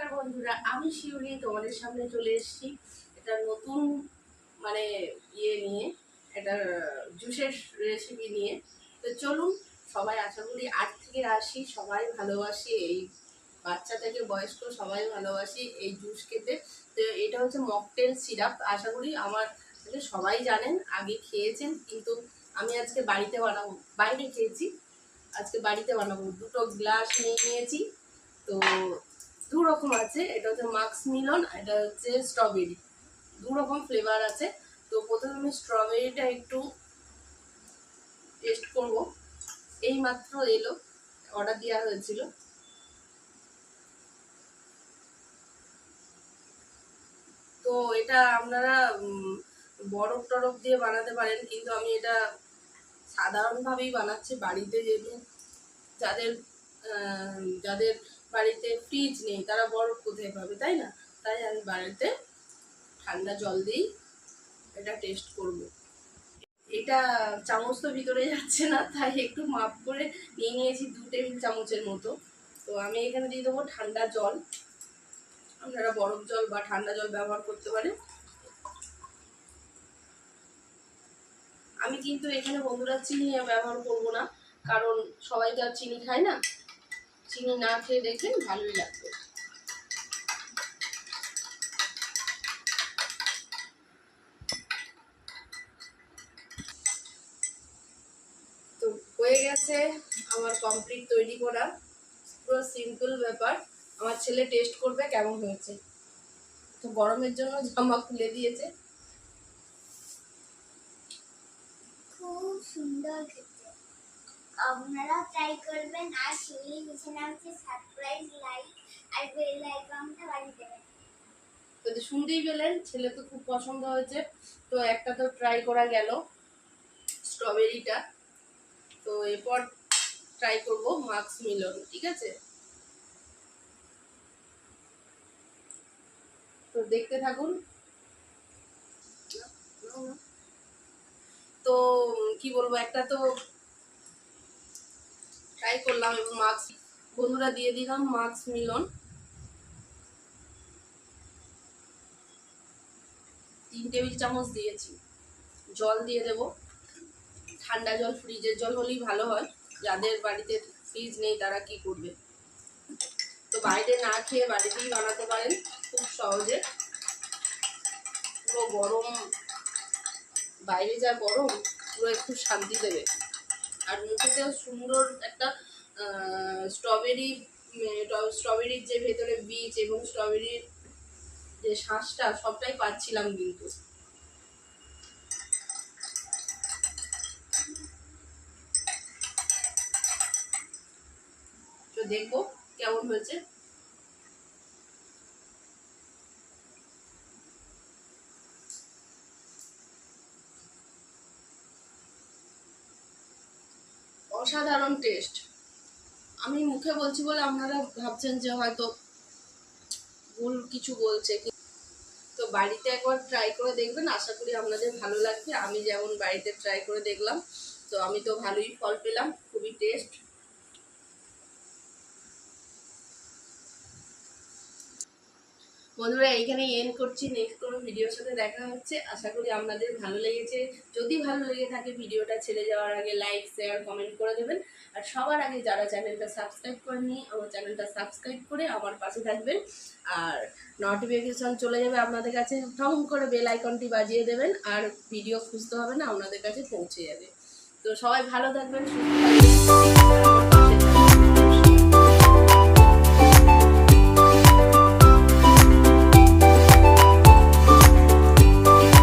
নমস্কার বন্ধুরা, আমি শিউলি তোমাদের সামনে চলে এসেছি এটা নতুন মানে নিয়ে, এটা জুসের রেসিপি নিয়ে। তো চলুন, সবাই আশা করি 8 থেকে 80 সবাই ভালোবাসি, এই বাচ্চা থেকে বয়স্ক সবাই ভালোবাসি এই জুস খেতে। তো এটা হচ্ছে মকটেল সিরাপ, আশা করি আমার সবাই জানেন, আগে খেয়েছেন, কিন্তু আমি আজকে বাড়িতে বানাবো। বাইরে খেয়েছি, আজকে বাড়িতে বানাবো। 2টো গ্লাস নিয়েছি। তো দু রকম আছে, এটা হচ্ছে মাক্স মিলন, এটা হচ্ছে স্ট্রবেরি, দু রকম ফ্লেভার আছে। তো প্রথমে আমি স্ট্রবেরিটা একটু টেস্ট করব। এই মাত্র এলো, অর্ডার দেওয়া হয়েছিল। তো এটা আপনারা বরফ টরফ দিয়ে বানাতে পারেন, কিন্তু আমি এটা সাধারণভাবেই বানাচ্ছি বাড়িতে, যেহেতু যাদের যাদের বাড়িতে ফ্রিজ নেই তারা বরফ কোথায় পাবে, তাই না? তাই আমি বাড়িতে ঠান্ডা জল দিয়েই এটা টেস্ট করব। এটা চামচ তো ভিতরে যাচ্ছে না, তাই একটু মাপ করে নিয়ে নিয়েছি 2 টেবিল চামচের মতো। তো আমি এখানে দিয়ে দেবো ঠান্ডা জল, আপনারা বরফ জল বা ঠান্ডা জল ব্যবহার করতে পারেন। আমি কিন্তু এখানে বন্ধুরা চিনি ব্যবহার করব না, কারণ সবাই তো আর চিনি খায় না। চিনি না খেয়ে দেখেন ভালোই লাগবে। তো হয়ে গেছে আমার কমপ্লিট তৈরি করা, পুরো সিম্পল ব্যাপার। আমার ছেলে টেস্ট করবে কেমন হয়েছে। তো গরমের জন্য জামা খুলে দিয়েছে। খুব সুন্দর খেতে, আপনারা ট্রাই করবেন। আর শিউলি নিচে নামছে সারপ্রাইজ লাইক আর বেল আইকনটা বাজিয়ে দেবেন। তো শুনতেই পেলেন, ছেলে তো খুব পছন্দ হয়েছে। তো একটা তো ট্রাই করা গেল স্ট্রবেরিটা, তো এরপর ট্রাই করব মাক্স মিলন, ঠিক আছে? তো দেখতে থাকুন। তো কি বলবো, একটা তো ট্রাই করলাম, এবং মাক্স বন্ধুরা দিয়ে দিলাম মাক্স মিলন 3 টেবিল চামচ দিয়েছি। জল দিয়ে দেব, ঠান্ডা জল, ফ্রিজের জল হলেই ভালো হয়। যাদের বাড়িতে ফ্রিজ নেই তারা কি করবে। তো বাইরে না খেয়ে বাড়িতেই বানাতে পারেন খুব সহজে। পুরো গরম, বাইরে যা গরম, পুরো একটু শান্তি দেবে। আর মুখেতেও সুন্দর একটা স্ট্রবেরির যে ভেতরে বীজ এবং স্ট্রবেরির যে শ্বাসটা, সবটাই পাচ্ছিলাম কিন্তু। তো দেখবো কেমন হয়েছে। অসাধারণ টেস্ট। আমি মুখে বলছি বলে আপনারা ভাবছেন যে হয়তো ভুল কিছু বলছে, তো বাড়িতে একবার ট্রাই করে দেখবেন, আশা করি আপনাদের ভালো লাগবে। আমি যেমন বাড়িতে ট্রাই করে দেখলাম, তো আমি তো ভালোই ফল পেলাম, খুবই টেস্ট। বন্ধুরা এইখানে এন্ড করছি, নেক্সট কোনো ভিডিওর সাথে দেখা হচ্ছে। আশা করি আপনাদের ভালো লেগেছে। যদি ভালো লেগে থাকে ভিডিওটা ছেড়ে যাওয়ার আগে লাইক, শেয়ার, কমেন্ট করে দেবেন। আর সবার আগে যারা চ্যানেলটা সাবস্ক্রাইব করেননি, আমার চ্যানেলটা সাবস্ক্রাইব করে আমার পাশে থাকবেন। আর নোটিফিকেশন চলে যাবে আপনাদের কাছে, ঠং করে বেল আইকনটি বাজিয়ে দেবেন, আর ভিডিও খুঁজতে হবে না, আপনাদের কাছে পৌঁছে যাবে। তো সবাই ভালো থাকবেন, সুস্থ থাকবেন।